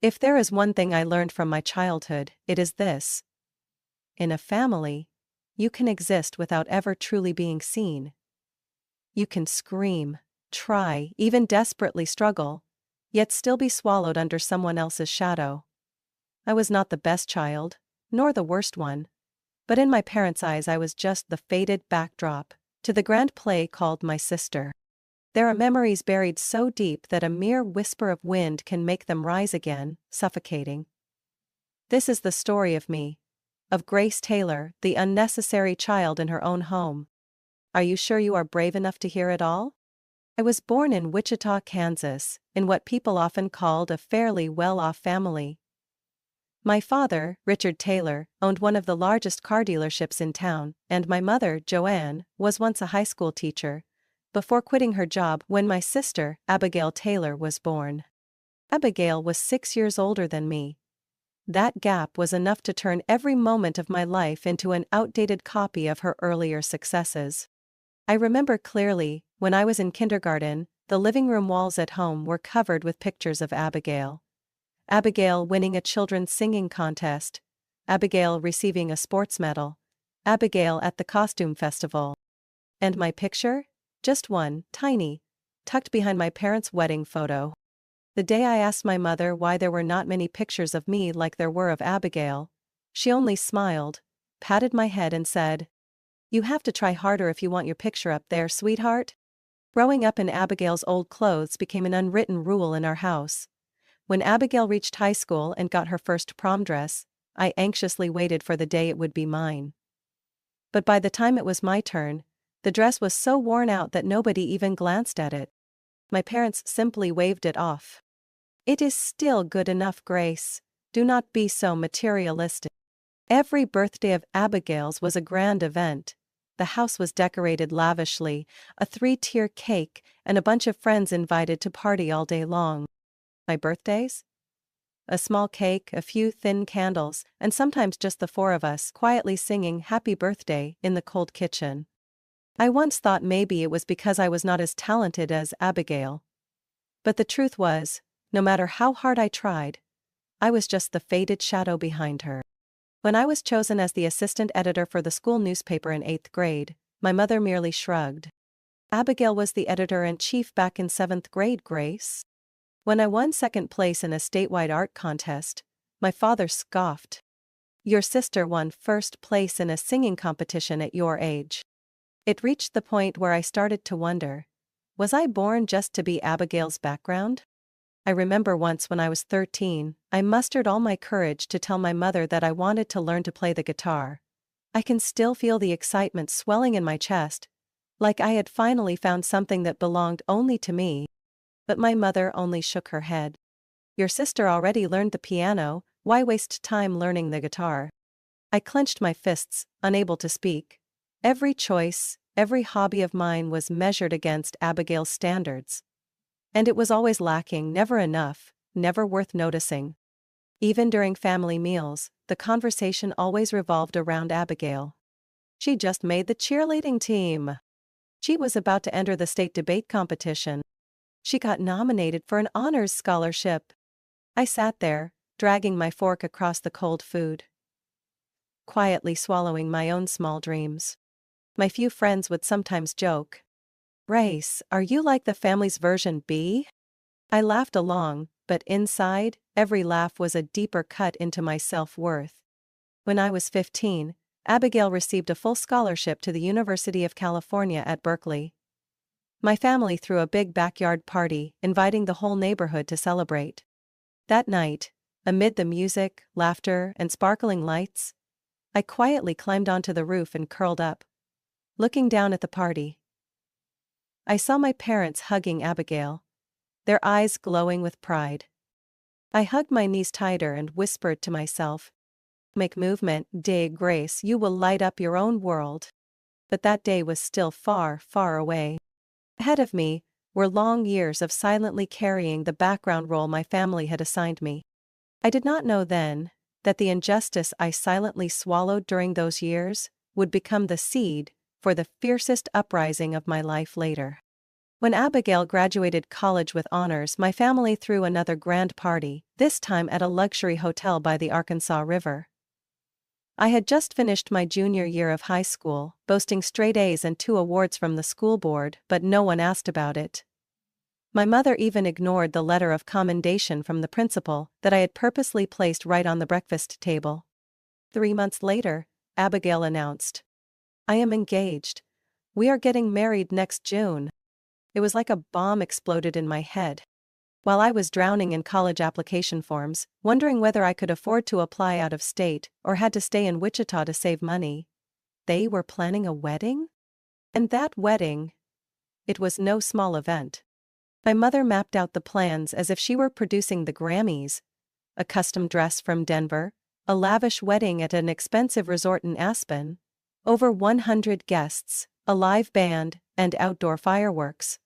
If there is one thing I learned from my childhood, it is this. In a family, you can exist without ever truly being seen. You can scream, try, even desperately struggle, yet still be swallowed under someone else's shadow. I was not the best child, nor the worst one, but in my parents' eyes I was just the faded backdrop to the grand play called my sister. There are memories buried so deep that a mere whisper of wind can make them rise again, suffocating. This is the story of me, of Grace Taylor, the unnecessary child in her own home. Are you sure you are brave enough to hear it all? I was born in Wichita, Kansas, in what people often called a fairly well-off family. My father, Richard Taylor, owned one of the largest car dealerships in town, and my mother, Joanne, was once a high school teacher, before quitting her job when my sister, Abigail Taylor, was born. Abigail was 6 years older than me. That gap was enough to turn every moment of my life into an outdated copy of her earlier successes. I remember clearly, when I was in kindergarten, the living room walls at home were covered with pictures of Abigail. Abigail winning a children's singing contest, Abigail receiving a sports medal, Abigail at the costume festival. And my picture? Just one, tiny, tucked behind my parents' wedding photo. The day I asked my mother why there were not many pictures of me like there were of Abigail, she only smiled, patted my head and said, "You have to try harder if you want your picture up there, sweetheart." Growing up in Abigail's old clothes became an unwritten rule in our house. When Abigail reached high school and got her first prom dress, I anxiously waited for the day it would be mine. But by the time it was my turn, the dress was so worn out that nobody even glanced at it. My parents simply waved it off. "It is still good enough, Grace. Do not be so materialistic." Every birthday of Abigail's was a grand event. The house was decorated lavishly, a 3-tier cake, and a bunch of friends invited to party all day long. My birthdays? A small cake, a few thin candles, and sometimes just the 4 of us quietly singing "Happy Birthday" in the cold kitchen. I once thought maybe it was because I was not as talented as Abigail. But the truth was, no matter how hard I tried, I was just the faded shadow behind her. When I was chosen as the assistant editor for the school newspaper in 8th grade, my mother merely shrugged. "Abigail was the editor-in-chief back in 7th grade, Grace." When I won 2nd place in a statewide art contest, my father scoffed. "Your sister won 1st place in a singing competition at your age." It reached the point where I started to wonder, was I born just to be Abigail's background? I remember once when I was 13, I mustered all my courage to tell my mother that I wanted to learn to play the guitar. I can still feel the excitement swelling in my chest, like I had finally found something that belonged only to me. But my mother only shook her head. "Your sister already learned the piano, why waste time learning the guitar?" I clenched my fists, unable to speak. Every choice, every hobby of mine was measured against Abigail's standards. And it was always lacking, never enough, never worth noticing. Even during family meals, the conversation always revolved around Abigail. She just made the cheerleading team. She was about to enter the state debate competition. She got nominated for an honors scholarship. I sat there, dragging my fork across the cold food, quietly swallowing my own small dreams. My few friends would sometimes joke, "Grace, are you like the family's version B?" I laughed along, but inside, every laugh was a deeper cut into my self-worth. When I was 15, Abigail received a full scholarship to the University of California at Berkeley. My family threw a big backyard party, inviting the whole neighborhood to celebrate. That night, amid the music, laughter, and sparkling lights, I quietly climbed onto the roof and curled up, looking down at the party. I saw my parents hugging Abigail, their eyes glowing with pride. I hugged my knees tighter and whispered to myself, "Make movement, day, Grace, you will light up your own world." But that day was still far, far away. Ahead of me were long years of silently carrying the background role my family had assigned me. I did not know then that the injustice I silently swallowed during those years would become the seed for the fiercest uprising of my life later. When Abigail graduated college with honors, my family threw another grand party, this time at a luxury hotel by the Arkansas River. I had just finished my junior year of high school, boasting straight A's and 2 awards from the school board, but no one asked about it. My mother even ignored the letter of commendation from the principal that I had purposely placed right on the breakfast table. 3 months later, Abigail announced, "I am engaged. We are getting married next June." It was like a bomb exploded in my head. While I was drowning in college application forms, wondering whether I could afford to apply out of state or had to stay in Wichita to save money, they were planning a wedding? And that wedding, it was no small event. My mother mapped out the plans as if she were producing the Grammys: a custom dress from Denver, a lavish wedding at an expensive resort in Aspen, over 100 guests, a live band, and outdoor fireworks.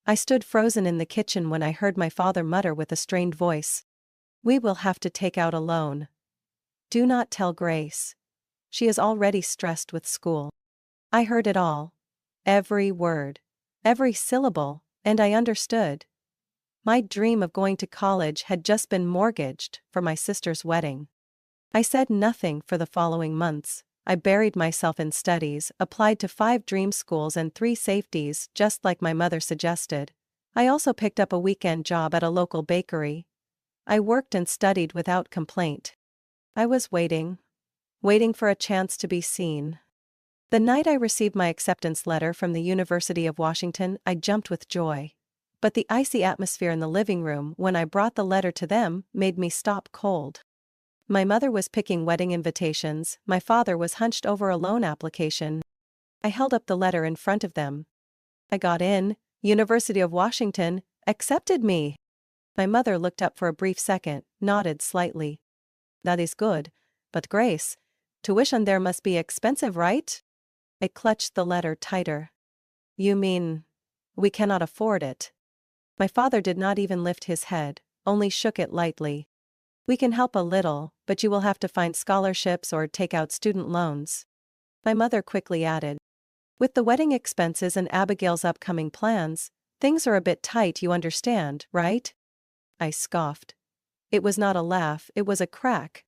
I stood frozen in the kitchen when I heard my father mutter with a strained voice, "We will have to take out a loan. Do not tell Grace. She is already stressed with school." I heard it all. Every word. Every syllable, and I understood. My dream of going to college had just been mortgaged for my sister's wedding. I said nothing for the following months. I buried myself in studies, applied to 5 dream schools and 3 safeties, just like my mother suggested. I also picked up a weekend job at a local bakery. I worked and studied without complaint. I was waiting for a chance to be seen. The night I received my acceptance letter from the University of Washington, I jumped with joy. But the icy atmosphere in the living room when I brought the letter to them made me stop cold. My mother was picking wedding invitations, my father was hunched over a loan application. I held up the letter in front of them. "I got in, University of Washington, accepted me." My mother looked up for a brief second, nodded slightly. "That is good, but Grace, tuition there must be expensive, right?" I clutched the letter tighter. "You mean, we cannot afford it?" My father did not even lift his head, only shook it lightly. "We can help a little, but you will have to find scholarships or take out student loans." My mother quickly added, "With the wedding expenses and Abigail's upcoming plans, things are a bit tight, you understand, right?" I scoffed. It was not a laugh, it was a crack.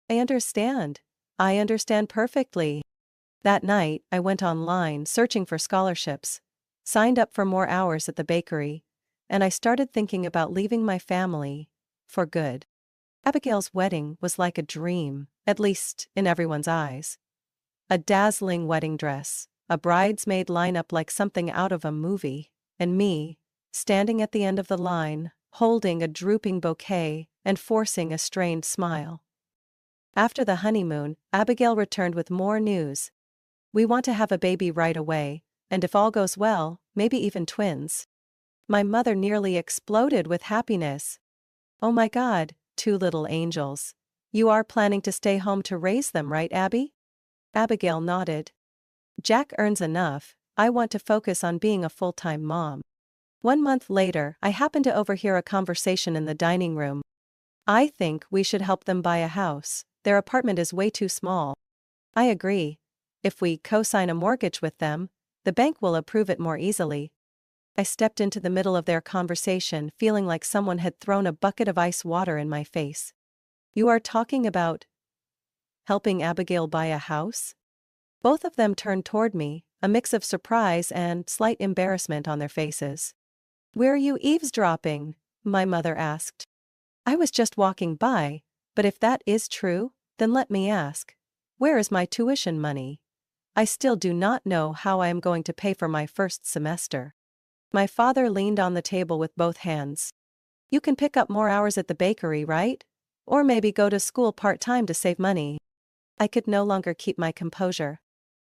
"I understand. I understand perfectly." That night, I went online searching for scholarships, signed up for more hours at the bakery, and I started thinking about leaving my family for good. Abigail's wedding was like a dream, at least in everyone's eyes. A dazzling wedding dress, a bridesmaid lineup like something out of a movie, and me, standing at the end of the line, holding a drooping bouquet and forcing a strained smile. After the honeymoon, Abigail returned with more news. "We want to have a baby right away, and if all goes well, maybe even twins." My mother nearly exploded with happiness. "Oh my God, 2 little angels. You are planning to stay home to raise them, right, Abby?" Abigail nodded. "Jack earns enough, I want to focus on being a full-time mom." 1 month later, I happened to overhear a conversation in the dining room. "I think we should help them buy a house. Their apartment is way too small." "I agree. If we co-sign a mortgage with them, the bank will approve it more easily." I stepped into the middle of their conversation feeling like someone had thrown a bucket of ice water in my face. "You are talking about helping Abigail buy a house?" Both of them turned toward me, a mix of surprise and slight embarrassment on their faces. "Where are you eavesdropping?" my mother asked. "I was just walking by, but if that is true, then let me ask, where is my tuition money? I still do not know how I am going to pay for my first semester." My father leaned on the table with both hands. "You can pick up more hours at the bakery, right? Or maybe go to school part-time to save money." I could no longer keep my composure.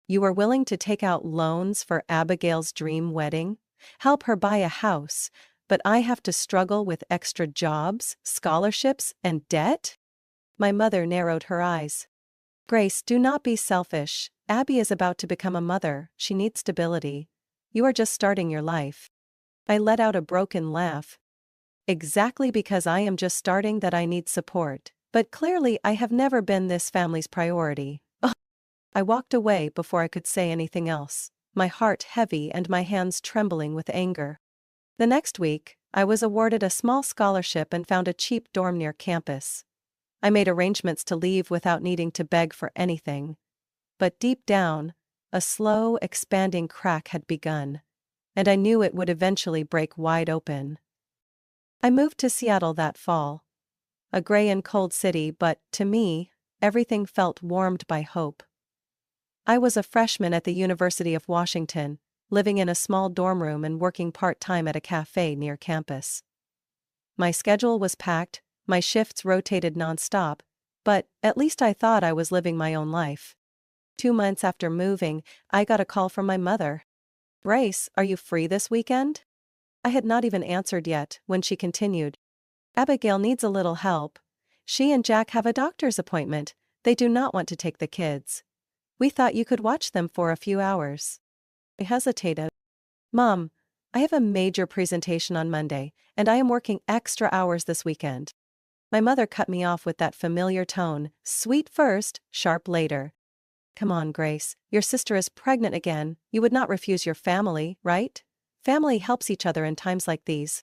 "You are willing to take out loans for Abigail's dream wedding, help her buy a house, but I have to struggle with extra jobs, scholarships, and debt?" My mother narrowed her eyes. "Grace, do not be selfish. Abby is about to become a mother, she needs stability. You are just starting your life." I let out a broken laugh. Exactly because I am just starting that I need support, but clearly I have never been this family's priority. Ugh. I walked away before I could say anything else. my heart heavy and my hands trembling with anger. The next week, I was awarded a small scholarship and found a cheap dorm near campus. I made arrangements to leave without needing to beg for anything. But deep down, a slow, expanding crack had begun, and I knew it would eventually break wide open. I moved to Seattle that fall. A gray and cold city, but, to me, everything felt warmed by hope. I was a freshman at the University of Washington, living in a small dorm room and working part-time at a cafe near campus. My schedule was packed, my shifts rotated nonstop, but at least I thought I was living my own life. 2 months after moving, I got a call from my mother. "Grace, are you free this weekend?" I had not even answered yet when she continued. "Abigail needs a little help. She and Jack have a doctor's appointment. They do not want to take the kids. We thought you could watch them for a few hours." I hesitated. "Mom, I have a major presentation on Monday, and I am working extra hours this weekend." My mother cut me off with that familiar tone, sweet first, sharp later. "Come on, Grace, your sister is pregnant again, you would not refuse your family, right? Family helps each other in times like these."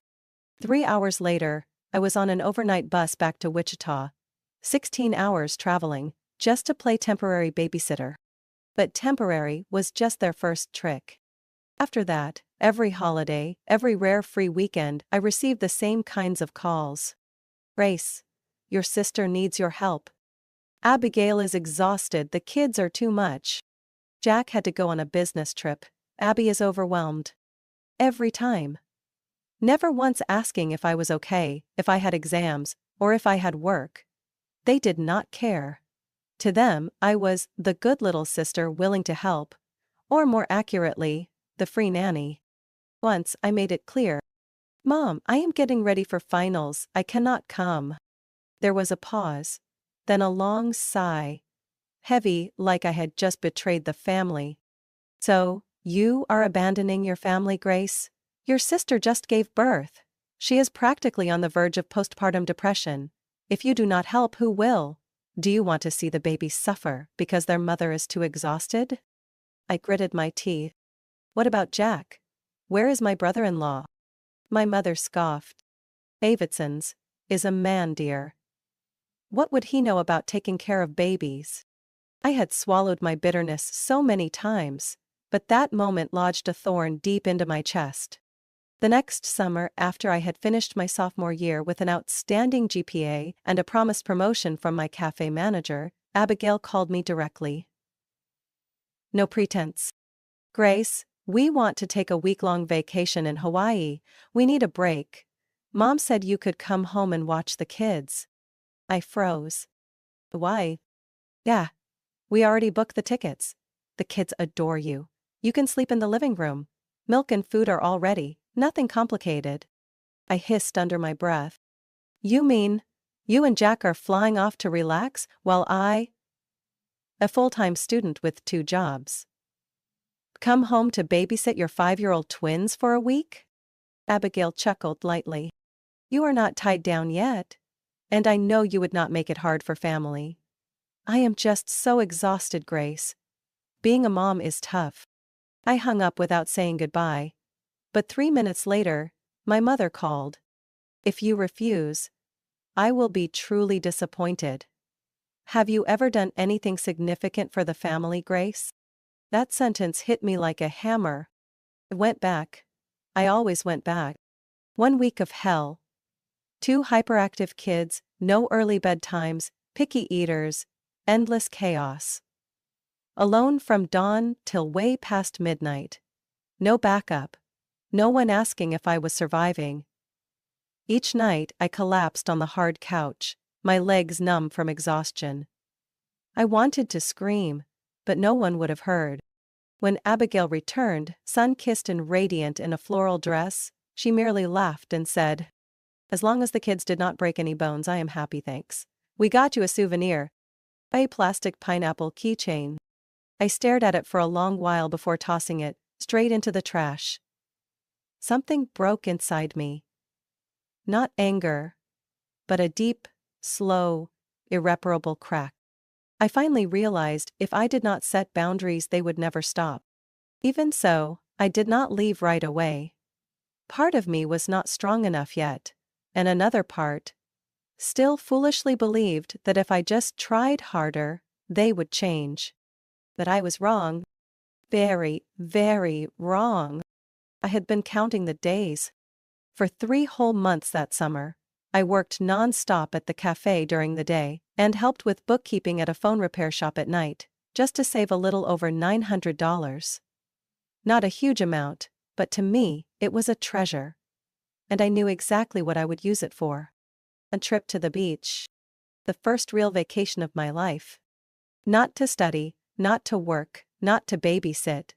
3 hours later, I was on an overnight bus back to Wichita. 16 hours traveling, just to play temporary babysitter. But temporary was just their first trick. After that, every holiday, every rare free weekend, I received the same kinds of calls. "Grace, your sister needs your help. Abigail is exhausted, the kids are too much. Jack had to go on a business trip. Abby is overwhelmed." Every time. Never once asking if I was okay, if I had exams, or if I had work. They did not care. To them, I was the good little sister willing to help. Or more accurately, the free nanny. Once I made it clear. "Mom, I am getting ready for finals, I cannot come." There was a pause. Then a long sigh. Heavy, like I had just betrayed the family. "So, you are abandoning your family, Grace? Your sister just gave birth. She is practically on the verge of postpartum depression. If you do not help, who will? Do you want to see the baby suffer because their mother is too exhausted?" I gritted my teeth. "What about Jack? Where is my brother-in-law?" My mother scoffed. "Davidson's is a man, dear. What would he know about taking care of babies?" I had swallowed my bitterness so many times, but that moment lodged a thorn deep into my chest. The next summer, after I had finished my sophomore year with an outstanding GPA and a promised promotion from my cafe manager, Abigail called me directly. No pretense. "Grace, we want to take a week-long vacation in Hawaii. We need a break. Mom said you could come home and watch the kids." I froze. "Why?" "Yeah. We already booked the tickets. The kids adore you. You can sleep in the living room. Milk and food are all ready, nothing complicated." I hissed under my breath. "You mean, you and Jack are flying off to relax while I, a full-time student with 2 jobs, come home to babysit your 5-year-old twins for a week?" Abigail chuckled lightly. "You are not tied down yet. And I know you would not make it hard for family. I am just so exhausted, Grace. Being a mom is tough." I hung up without saying goodbye. But 3 minutes later, my mother called. "If you refuse, I will be truly disappointed. Have you ever done anything significant for the family, Grace?" That sentence hit me like a hammer. I went back. I always went back. 1 week of hell. 2 hyperactive kids, no early bedtimes, picky eaters, endless chaos. Alone from dawn till way past midnight. No backup. No one asking if I was surviving. Each night I collapsed on the hard couch, my legs numb from exhaustion. I wanted to scream, but no one would have heard. When Abigail returned, sun-kissed and radiant in a floral dress, she merely laughed and said, "As long as the kids did not break any bones, I am happy, thanks. We got you a souvenir. A plastic pineapple keychain." I stared at it for a long while before tossing it straight into the trash. Something broke inside me. Not anger, but a deep, slow, irreparable crack. I finally realized if I did not set boundaries, they would never stop. Even so, I did not leave right away. Part of me was not strong enough yet, and another part still foolishly believed that if I just tried harder, they would change. But I was wrong. Very, very wrong. I had been counting the days. For 3 whole months that summer, I worked non-stop at the cafe during the day and helped with bookkeeping at a phone repair shop at night, just to save a little over $900. Not a huge amount, but to me, it was a treasure. And I knew exactly what I would use it for. A trip to the beach. The first real vacation of my life. Not to study, not to work, not to babysit.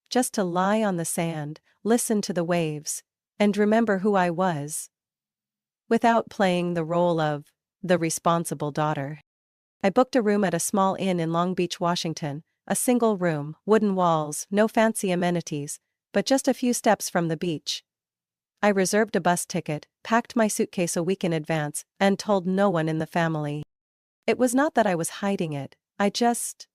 Just to lie on the sand, listen to the waves, and remember who I was. Without playing the role of the responsible daughter. I booked a room at a small inn in Long Beach, Washington, a single room, wooden walls, no fancy amenities, but just a few steps from the beach. I reserved a bus ticket, packed my suitcase a week in advance, and told no one in the family. It was not that I was hiding it, I just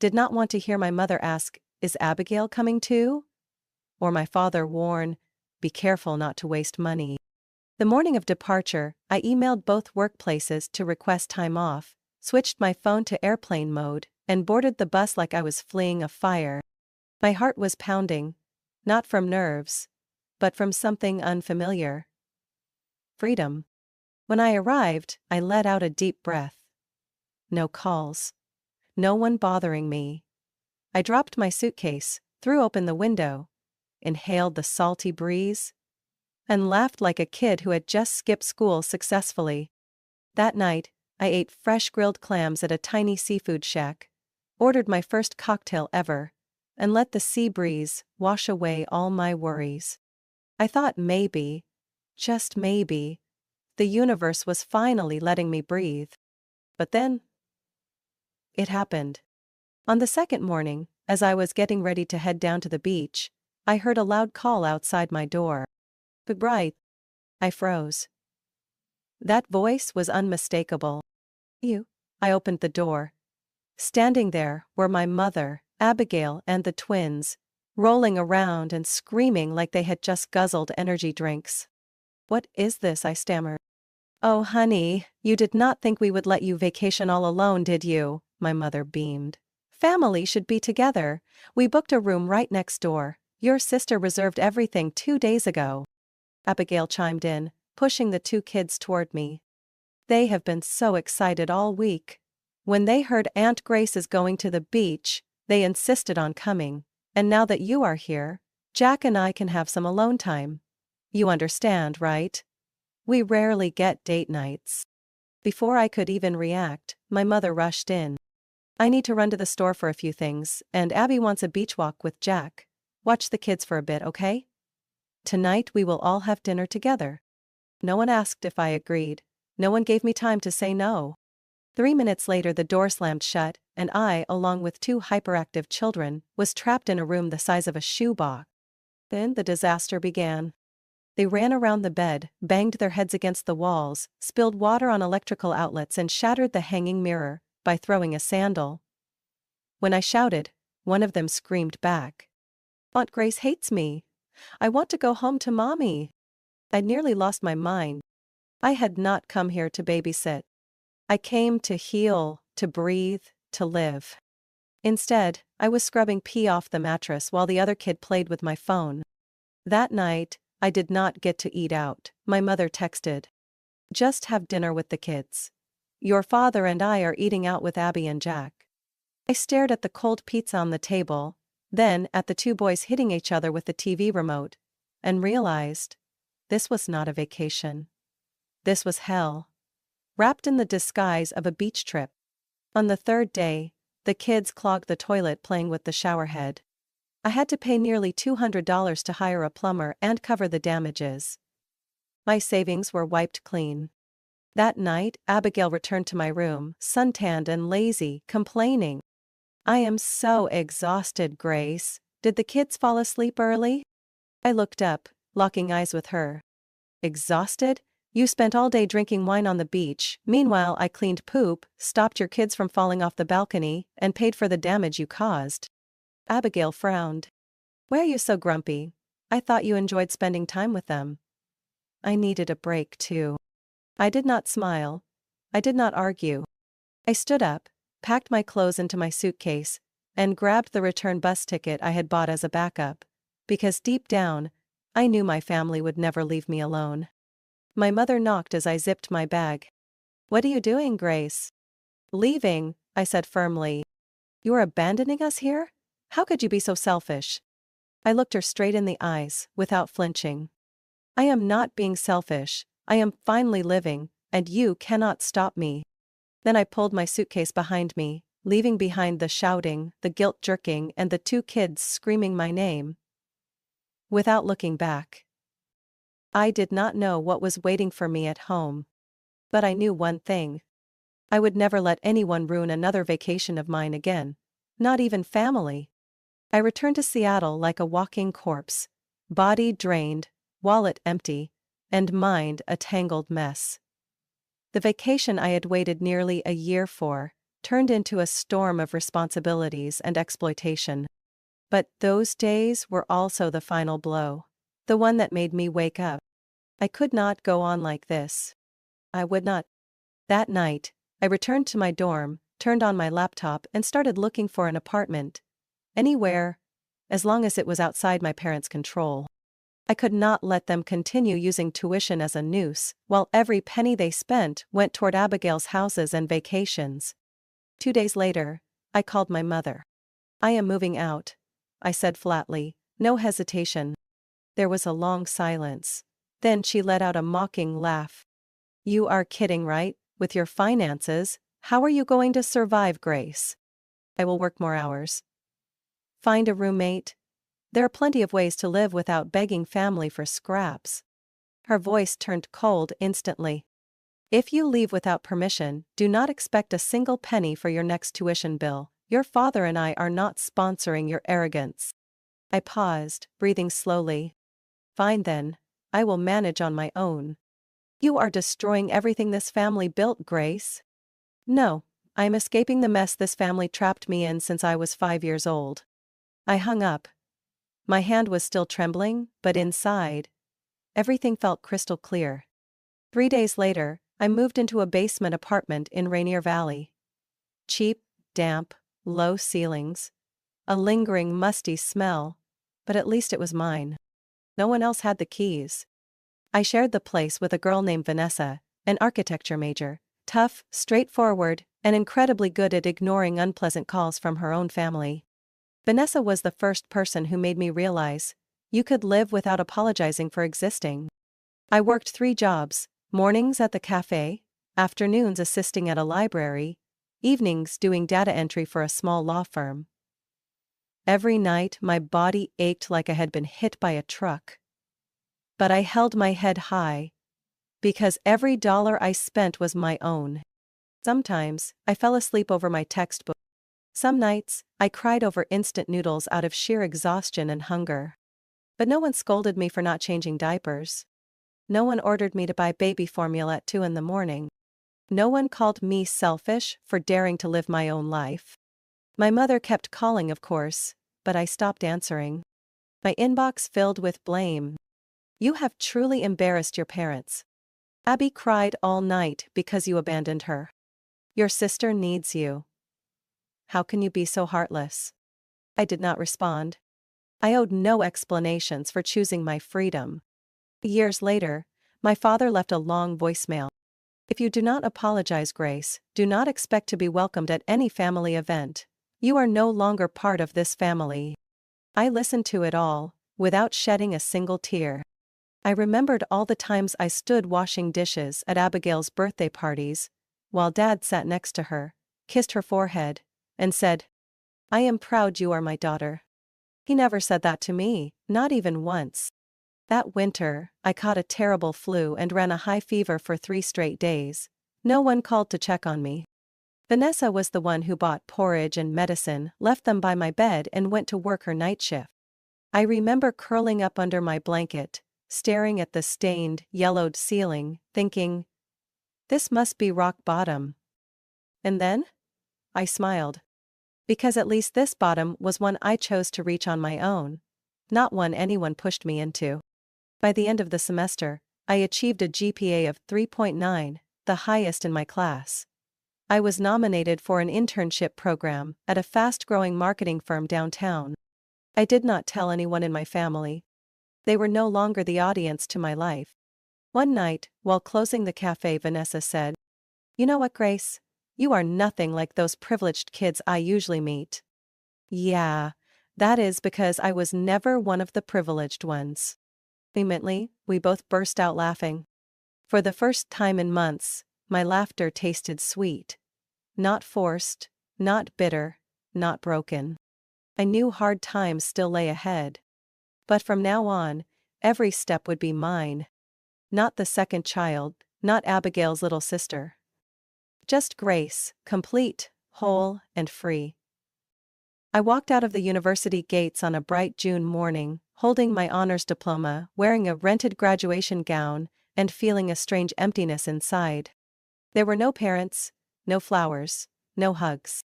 did not want to hear my mother ask, "Is Abigail coming too?" Or my father warn, "Be careful not to waste money." The morning of departure, I emailed both workplaces to request time off, switched my phone to airplane mode, and boarded the bus like I was fleeing a fire. My heart was pounding, not from nerves, but from something unfamiliar. Freedom. When I arrived, I let out a deep breath. No calls. No one bothering me. I dropped my suitcase, threw open the window, inhaled the salty breeze, and laughed like a kid who had just skipped school successfully. That night, I ate fresh grilled clams at a tiny seafood shack, ordered my first cocktail ever, and let the sea breeze wash away all my worries. I thought maybe, just maybe, the universe was finally letting me breathe. But then, it happened. On the second morning, as I was getting ready to head down to the beach, I heard a loud call outside my door. But bright. I froze. That voice was unmistakable. You. I opened the door. Standing there were my mother, Abigail, and the twins, rolling around and screaming like they had just guzzled energy drinks. "What is this?" I stammered. "Oh honey, you did not think we would let you vacation all alone, did you?" My mother beamed. "Family should be together. We booked a room right next door. Your sister reserved everything 2 days ago." Abigail chimed in, pushing the 2 kids toward me. "They have been so excited all week. When they heard Aunt Grace is going to the beach, they insisted on coming, and now that you are here, Jack and I can have some alone time. You understand, right? We rarely get date nights." Before I could even react, my mother rushed in. "I need to run to the store for a few things, and Abby wants a beach walk with Jack. Watch the kids for a bit, okay? Tonight we will all have dinner together." No one asked if I agreed. No one gave me time to say no. 3 minutes later the door slammed shut, and I, along with 2 hyperactive children, was trapped in a room the size of a shoebox. Then the disaster began. They ran around the bed, banged their heads against the walls, spilled water on electrical outlets and shattered the hanging mirror by throwing a sandal. When I shouted, one of them screamed back, "Aunt Grace hates me. I want to go home to Mommy." I nearly lost my mind. I had not come here to babysit. I came to heal, to breathe, to live. Instead, I was scrubbing pee off the mattress while the other kid played with my phone. That night, I did not get to eat out. My mother texted, "Just have dinner with the kids. Your father and I are eating out with Abby and Jack." I stared at the cold pizza on the table, then at the 2 boys hitting each other with the TV remote, and realized this was not a vacation. This was hell, wrapped in the disguise of a beach trip. On the 3rd day, the kids clogged the toilet playing with the shower head. I had to pay nearly $200 to hire a plumber and cover the damages. My savings were wiped clean. That night, Abigail returned to my room, suntanned and lazy, complaining, "I am so exhausted, Grace. Did the kids fall asleep early?" I looked up, locking eyes with her. "Exhausted? You spent all day drinking wine on the beach. Meanwhile, I cleaned poop, stopped your kids from falling off the balcony, and paid for the damage you caused." Abigail frowned. Why are you so grumpy? I thought you enjoyed spending time with them. I needed a break too. I did not smile. I did not argue. I stood up, packed my clothes into my suitcase, and grabbed the return bus ticket I had bought as a backup, because deep down, I knew my family would never leave me alone. My mother knocked as I zipped my bag. "What are you doing, Grace?" "Leaving," I said firmly. "You are abandoning us here? How could you be so selfish?" I looked her straight in the eyes, without flinching. "I am not being selfish, I am finally living, and you cannot stop me." Then I pulled my suitcase behind me, leaving behind the shouting, the guilt-jerking, and the 2 kids screaming my name. Without looking back. I did not know what was waiting for me at home. But I knew one thing. I would never let anyone ruin another vacation of mine again. Not even family. I returned to Seattle like a walking corpse. Body drained, wallet empty, and mind a tangled mess. The vacation I had waited nearly a year for turned into a storm of responsibilities and exploitation. But those days were also the final blow. The one that made me wake up. I could not go on like this. I would not. That night, I returned to my dorm, turned on my laptop and started looking for an apartment. Anywhere. As long as it was outside my parents' control. I could not let them continue using tuition as a noose, while every penny they spent went toward Abigail's houses and vacations. 2 days later, I called my mother. "I am moving out," I said flatly, no hesitation. There was a long silence. Then she let out a mocking laugh. "You are kidding, right? With your finances, how are you going to survive, Grace?" "I will work more hours." "Find a roommate. There are plenty of ways to live without begging family for scraps." Her voice turned cold instantly. "If you leave without permission, do not expect a single penny for your next tuition bill. Your father and I are not sponsoring your arrogance." I paused, breathing slowly. "Fine then, I will manage on my own." "You are destroying everything this family built, Grace." "No, I am escaping the mess this family trapped me in since I was 5 years old." I hung up. My hand was still trembling, but inside, everything felt crystal clear. 3 days later, I moved into a basement apartment in Rainier Valley. Cheap, damp, low ceilings. A lingering musty smell, but at least it was mine. No one else had the keys. I shared the place with a girl named Vanessa, an architecture major, tough, straightforward, and incredibly good at ignoring unpleasant calls from her own family. Vanessa was the first person who made me realize you could live without apologizing for existing. I worked 3 jobs, mornings at the cafe, afternoons assisting at a library, evenings doing data entry for a small law firm. Every night my body ached like I had been hit by a truck. But I held my head high, because every dollar I spent was my own. Sometimes, I fell asleep over my textbook. Some nights, I cried over instant noodles out of sheer exhaustion and hunger. But no one scolded me for not changing diapers. No one ordered me to buy baby formula at 2 in the morning. No one called me selfish for daring to live my own life. My mother kept calling, of course, but I stopped answering. My inbox filled with blame. "You have truly embarrassed your parents. Abby cried all night because you abandoned her. Your sister needs you. How can you be so heartless?" I did not respond. I owed no explanations for choosing my freedom. Years later, my father left a long voicemail. "If you do not apologize, Grace, do not expect to be welcomed at any family event. You are no longer part of this family." I listened to it all, without shedding a single tear. I remembered all the times I stood washing dishes at Abigail's birthday parties, while Dad sat next to her, kissed her forehead, and said, "I am proud you are my daughter." He never said that to me, not even once. That winter, I caught a terrible flu and ran a high fever for 3 straight days. No one called to check on me. Vanessa was the one who bought porridge and medicine, left them by my bed, and went to work her night shift. I remember curling up under my blanket, staring at the stained, yellowed ceiling, thinking, this must be rock bottom. And then? I smiled. Because at least this bottom was one I chose to reach on my own. not one anyone pushed me into. By the end of the semester, I achieved a GPA of 3.9, the highest in my class. I was nominated for an internship program at a fast-growing marketing firm downtown. I did not tell anyone in my family. They were no longer the audience to my life. One night, while closing the cafe, Vanessa said, "You know what, Grace? You are nothing like those privileged kids I usually meet." Yeah, that is because I was never one of the privileged ones. Immediately, we both burst out laughing. For the first time in months, my laughter tasted sweet. Not forced, not bitter, not broken. I knew hard times still lay ahead. But from now on, every step would be mine. Not the second child, not Abigail's little sister. Just Grace, complete, whole, and free. I walked out of the university gates on a bright June morning, holding my honors diploma, wearing a rented graduation gown, and feeling a strange emptiness inside. There were no parents, no flowers, no hugs.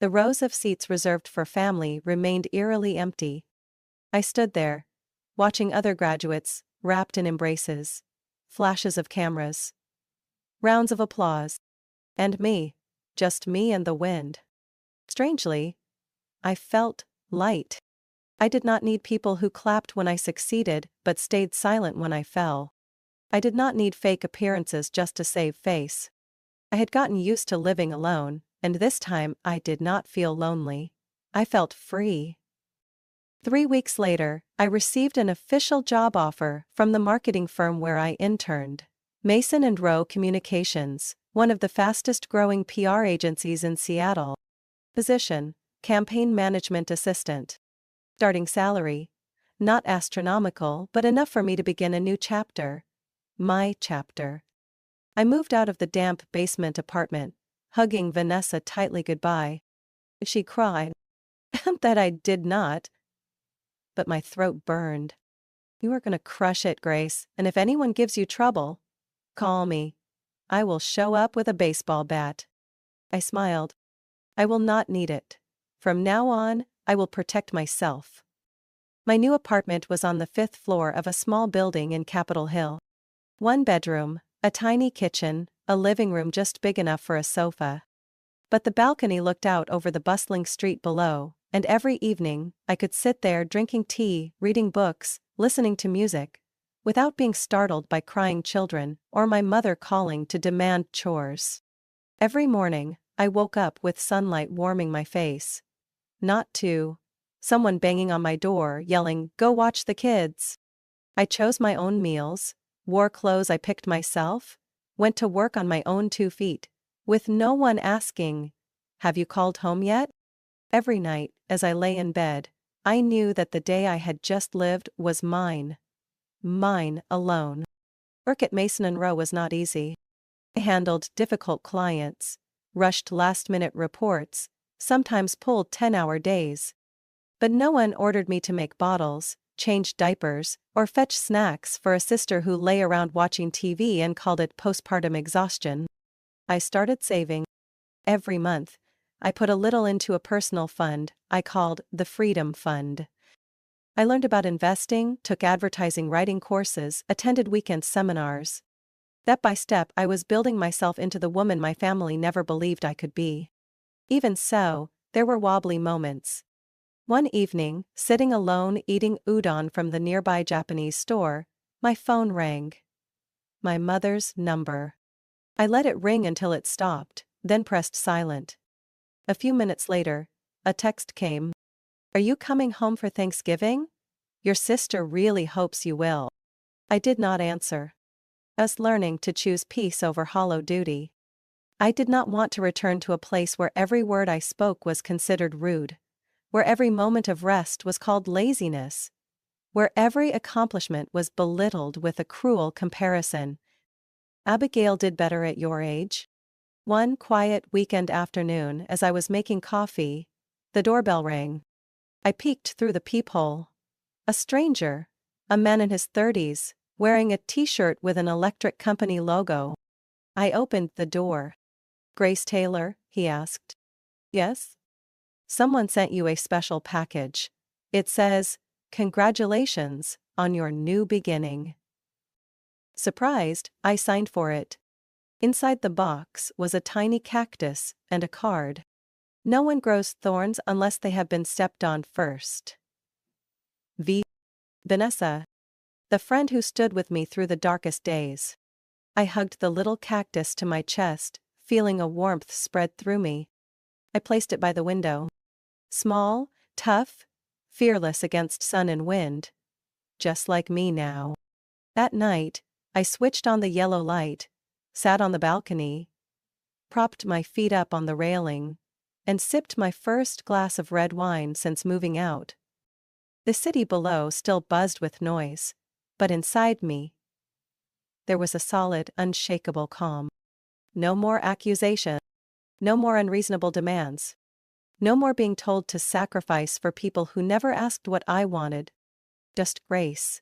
The rows of seats reserved for family remained eerily empty. I stood there, watching other graduates, wrapped in embraces, flashes of cameras, rounds of applause, and me, just me and the wind. Strangely, I felt light. I did not need people who clapped when I succeeded but stayed silent when I fell. I did not need fake appearances just to save face. I had gotten used to living alone, and this time I did not feel lonely. I felt free. 3 weeks later, I received an official job offer from the marketing firm where I interned. Mason & Rowe Communications, one of the fastest-growing PR agencies in Seattle. Position: Campaign Management Assistant. Starting salary: not astronomical but enough for me to begin a new chapter. My chapter. I moved out of the damp basement apartment, hugging Vanessa tightly goodbye. She cried. That I did not. But my throat burned. "You are going to crush it, Grace, and if anyone gives you trouble, call me. I will show up with a baseball bat." I smiled. "I will not need it. From now on, I will protect myself." My new apartment was on the 5th floor of a small building in Capitol Hill. 1 bedroom, a tiny kitchen, a living room just big enough for a sofa. But the balcony looked out over the bustling street below, and every evening, I could sit there drinking tea, reading books, listening to music, without being startled by crying children or my mother calling to demand chores. Every morning, I woke up with sunlight warming my face. Not to someone banging on my door yelling, "Go watch the kids." I chose my own meals, wore clothes I picked myself, went to work on my own 2 feet, with no one asking, "Have you called home yet?" Every night, as I lay in bed, I knew that the day I had just lived was mine. Mine alone. Work at Mason & Rowe was not easy. I handled difficult clients, rushed last-minute reports, sometimes pulled 10-hour days. But no one ordered me to make bottles, change diapers, or fetch snacks for a sister who lay around watching TV and called it postpartum exhaustion. I started saving. Every month, I put a little into a personal fund I called the Freedom Fund. I learned about investing, took advertising writing courses, attended weekend seminars. Step by step, I was building myself into the woman my family never believed I could be. Even so, there were wobbly moments. One evening, sitting alone eating udon from the nearby Japanese store, my phone rang. My mother's number. I let it ring until it stopped, then pressed silent. A few minutes later, a text came. "Are you coming home for Thanksgiving? Your sister really hopes you will." I did not answer. I was learning to choose peace over hollow duty. I did not want to return to a place where every word I spoke was considered rude, where every moment of rest was called laziness, where every accomplishment was belittled with a cruel comparison. Abigail did better at your age. One quiet weekend afternoon, as I was making coffee, the doorbell rang. I peeked through the peephole. A stranger, a man in his 30s, wearing a t-shirt with an electric company logo. I opened the door. "Grace Taylor?" he asked. "Yes?" "Someone sent you a special package. It says, Congratulations on your new beginning. Surprised, I signed for it. Inside the box was a tiny cactus and a card. No one grows thorns unless they have been stepped on first. V. Vanessa. The friend who stood with me through the darkest days. I hugged the little cactus to my chest, feeling a warmth spread through me. I placed it by the window. Small, tough, fearless against sun and wind. Just like me now. At night, I switched on the yellow light, sat on the balcony, propped my feet up on the railing, and sipped my first glass of red wine since moving out. The city below still buzzed with noise, but inside me, there was a solid, unshakable calm. No more accusation. No more unreasonable demands. No more being told to sacrifice for people who never asked what I wanted. Just grace.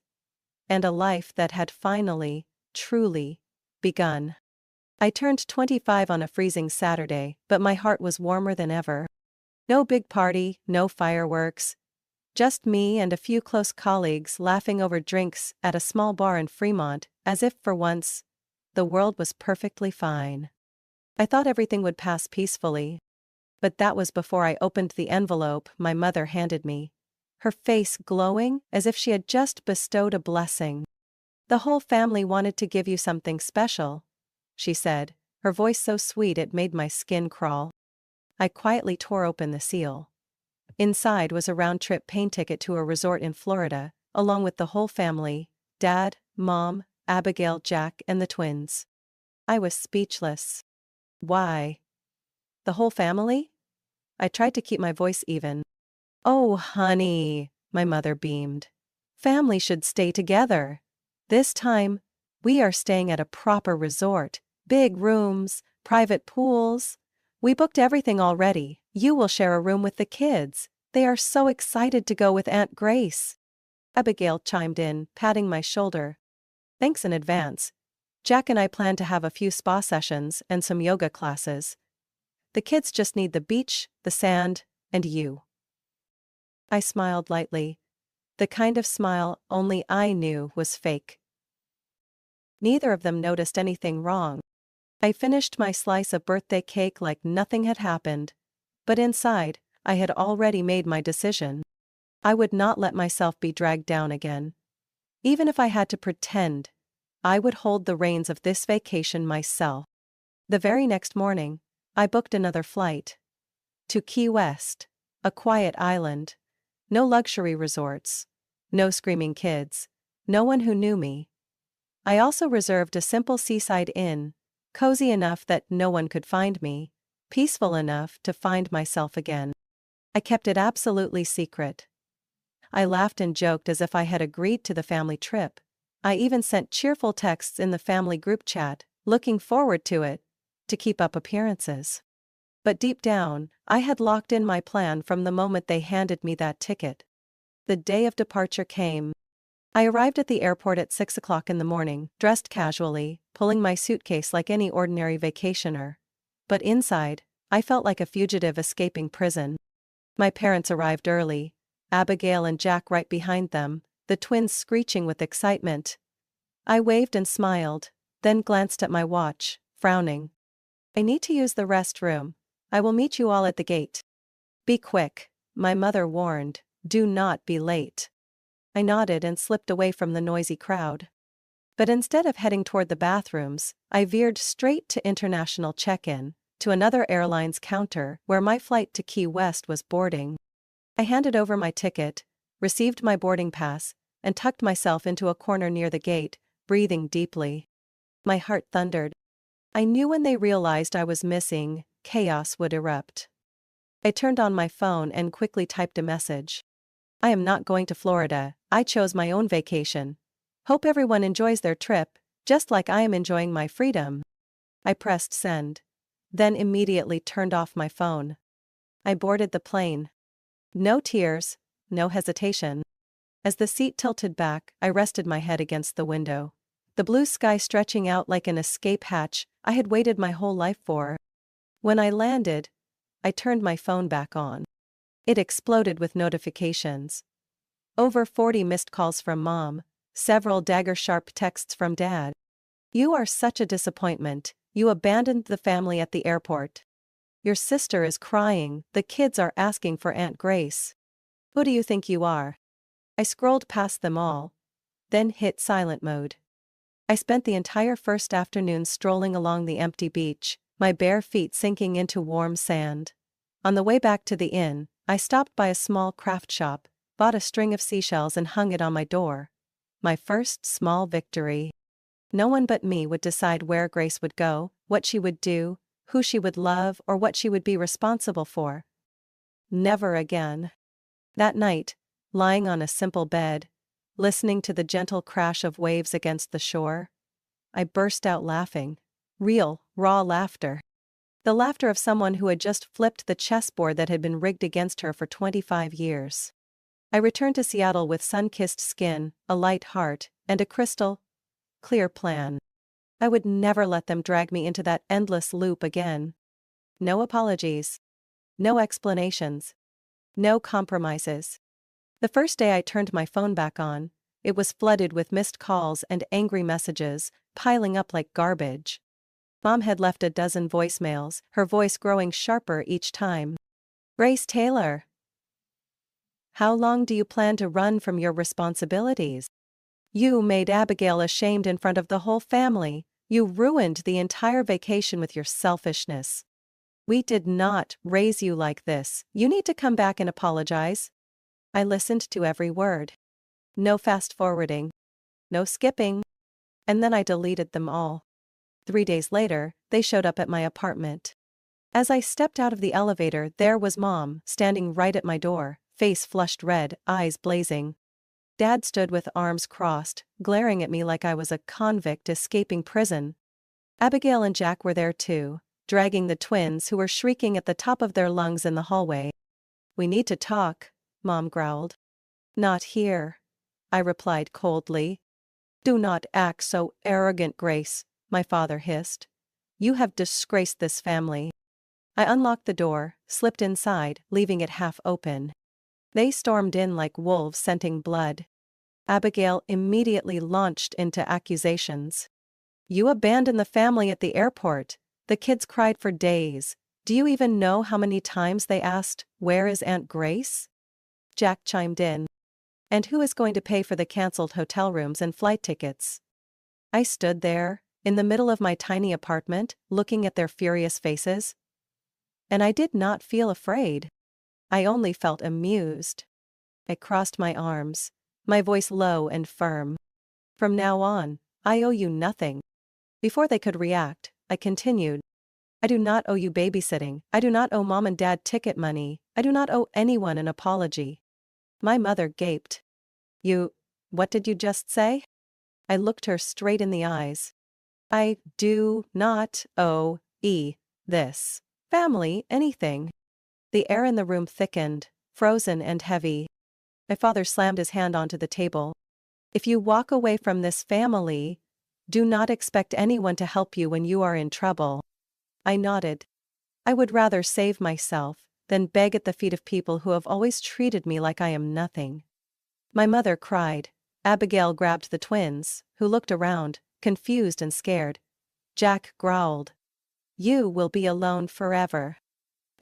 And a life that had finally, truly, begun. I turned 25 on a freezing Saturday, but my heart was warmer than ever. No big party, no fireworks. Just me and a few close colleagues laughing over drinks at a small bar in Fremont, as if for once, the world was perfectly fine. I thought everything would pass peacefully. But that was before I opened the envelope my mother handed me. Her face glowing as if she had just bestowed a blessing. "The whole family wanted to give you something special," she said, her voice so sweet it made my skin crawl. I quietly tore open the seal. Inside was a round-trip plane ticket to a resort in Florida, along with the whole family: Dad, Mom, Abigail, Jack, and the twins. I was speechless. Why? The whole family? I tried to keep my voice even. "Oh, honey," my mother beamed. "Family should stay together. This time, we are staying at a proper resort, big rooms, private pools. We booked everything already. You will share a room with the kids. They are so excited to go with Aunt Grace." Abigail chimed in, patting my shoulder. "Thanks in advance. Jack and I plan to have a few spa sessions and some yoga classes. The kids just need the beach, the sand, and you." I smiled lightly. The kind of smile only I knew was fake. Neither of them noticed anything wrong. I finished my slice of birthday cake like nothing had happened. But inside, I had already made my decision. I would not let myself be dragged down again. Even if I had to pretend, I would hold the reins of this vacation myself. The very next morning, I booked another flight. To Key West, a quiet island. No luxury resorts. No screaming kids. No one who knew me. I also reserved a simple seaside inn, cozy enough that no one could find me, peaceful enough to find myself again. I kept it absolutely secret. I laughed and joked as if I had agreed to the family trip. I even sent cheerful texts in the family group chat, looking forward to it, to keep up appearances. But deep down, I had locked in my plan from the moment they handed me that ticket. The day of departure came. I arrived at the airport at 6 o'clock in the morning, dressed casually, pulling my suitcase like any ordinary vacationer. But inside, I felt like a fugitive escaping prison. My parents arrived early, Abigail and Jack right behind them, the twins screeching with excitement. I waved and smiled, then glanced at my watch, frowning. "I need to use the restroom. I will meet you all at the gate." "Be quick," my mother warned. "Do not be late." I nodded and slipped away from the noisy crowd. But instead of heading toward the bathrooms, I veered straight to international check-in, to another airline's counter where my flight to Key West was boarding. I handed over my ticket, received my boarding pass, and tucked myself into a corner near the gate, breathing deeply. My heart thundered. I knew when they realized I was missing, chaos would erupt. I turned on my phone and quickly typed a message. "I am not going to Florida. I chose my own vacation. Hope everyone enjoys their trip, just like I am enjoying my freedom." I pressed send. Then immediately turned off my phone. I boarded the plane. No tears, no hesitation. As the seat tilted back, I rested my head against the window. The blue sky stretching out like an escape hatch I had waited my whole life for. When I landed, I turned my phone back on. It exploded with notifications. Over 40 missed calls from Mom, several dagger-sharp texts from Dad. You are such a disappointment, you abandoned the family at the airport. Your sister is crying, the kids are asking for Aunt Grace. Who do you think you are? I scrolled past them all, then hit silent mode. I spent the entire first afternoon strolling along the empty beach, my bare feet sinking into warm sand. On the way back to the inn, I stopped by a small craft shop, bought a string of seashells and hung it on my door. My first small victory. No one but me would decide where Grace would go, what she would do, who she would love, or what she would be responsible for. Never again. That night, lying on a simple bed, listening to the gentle crash of waves against the shore, I burst out laughing. Real, raw laughter. The laughter of someone who had just flipped the chessboard that had been rigged against her for 25 years. I returned to Seattle with sun-kissed skin, a light heart, and a crystal clear plan. I would never let them drag me into that endless loop again. No apologies. No explanations. No compromises. The first day I turned my phone back on, it was flooded with missed calls and angry messages, piling up like garbage. Mom had left a dozen voicemails, her voice growing sharper each time. Grace Taylor. How long do you plan to run from your responsibilities? You made Abigail ashamed in front of the whole family. You ruined the entire vacation with your selfishness. We did not raise you like this. You need to come back and apologize. I listened to every word. No fast-forwarding. No skipping. And then I deleted them all. 3 days later, they showed up at my apartment. As I stepped out of the elevator, there was Mom, standing right at my door, face flushed red, eyes blazing. Dad stood with arms crossed, glaring at me like I was a convict escaping prison. Abigail and Jack were there too, dragging the twins who were shrieking at the top of their lungs in the hallway. We need to talk, Mom growled. Not here, I replied coldly. Do not act so arrogant, Grace, my father hissed. You have disgraced this family. I unlocked the door, slipped inside, leaving it half open. They stormed in like wolves scenting blood. Abigail immediately launched into accusations. You abandoned the family at the airport. The kids cried for days. Do you even know how many times they asked, "Where is Aunt Grace?" Jack chimed in. And who is going to pay for the cancelled hotel rooms and flight tickets? I stood there, in the middle of my tiny apartment, looking at their furious faces. And I did not feel afraid. I only felt amused. I crossed my arms, my voice low and firm. From now on, I owe you nothing. Before they could react, I continued. I do not owe you babysitting. I do not owe Mom and Dad ticket money. I do not owe anyone an apology. My mother gaped. What did you just say? I looked her straight in the eyes. I do not owe this family anything. The air in the room thickened, frozen and heavy. My father slammed his hand onto the table. If you walk away from this family, do not expect anyone to help you when you are in trouble. I nodded. I would rather save myself than beg at the feet of people who have always treated me like I am nothing. My mother cried. Abigail grabbed the twins, who looked around, confused and scared. Jack growled. You will be alone forever.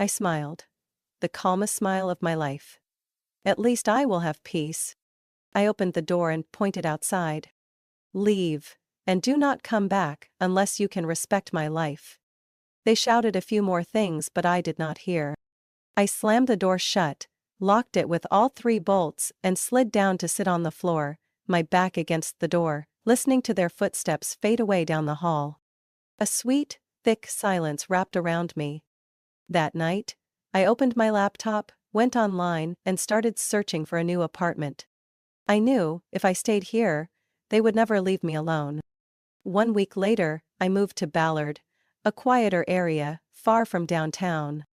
I smiled. The calmest smile of my life. At least I will have peace. I opened the door and pointed outside. Leave, and do not come back unless you can respect my life. They shouted a few more things, but I did not hear. I slammed the door shut, locked it with all 3 bolts, and slid down to sit on the floor, my back against the door, listening to their footsteps fade away down the hall. A sweet, thick silence wrapped around me. That night, I opened my laptop, went online, and started searching for a new apartment. I knew, if I stayed here, they would never leave me alone. 1 week later, I moved to Ballard, a quieter area, far from downtown.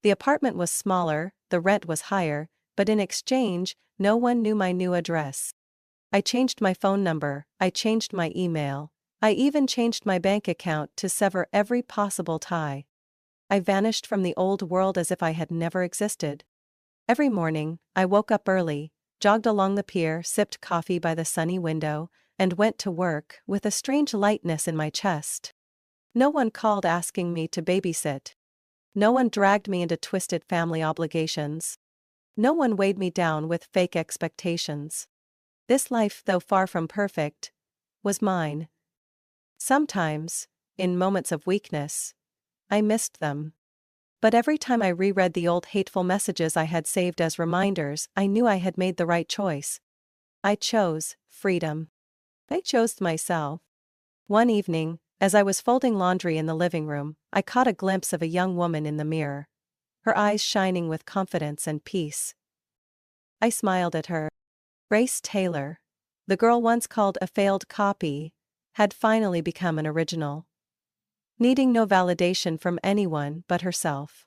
The apartment was smaller, the rent was higher, but in exchange, no one knew my new address. I changed my phone number, I changed my email, I even changed my bank account to sever every possible tie. I vanished from the old world as if I had never existed. Every morning, I woke up early, jogged along the pier, sipped coffee by the sunny window, and went to work with a strange lightness in my chest. No one called asking me to babysit. No one dragged me into twisted family obligations. No one weighed me down with fake expectations. This life, though far from perfect, was mine. Sometimes, in moments of weakness, I missed them. But every time I reread the old hateful messages I had saved as reminders, I knew I had made the right choice. I chose freedom. I chose myself. One evening, as I was folding laundry in the living room, I caught a glimpse of a young woman in the mirror, her eyes shining with confidence and peace. I smiled at her. Grace Taylor, the girl once called a failed copy, had finally become an original. Needing no validation from anyone but herself.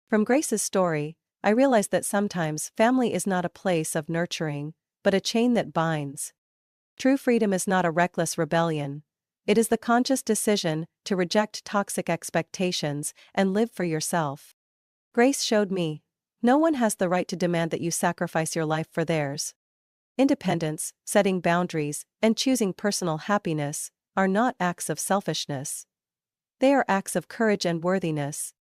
From Grace's story, I realized that sometimes family is not a place of nurturing, but a chain that binds. True freedom is not a reckless rebellion. It is the conscious decision to reject toxic expectations and live for yourself. Grace showed me, no one has the right to demand that you sacrifice your life for theirs. Independence, setting boundaries, and choosing personal happiness are not acts of selfishness. They are acts of courage and worthiness.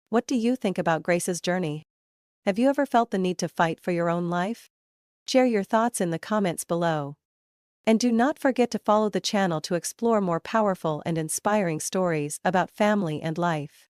What do you think about Grace's journey? Have you ever felt the need to fight for your own life? Share your thoughts in the comments below. And do not forget to follow the channel to explore more powerful and inspiring stories about family and life.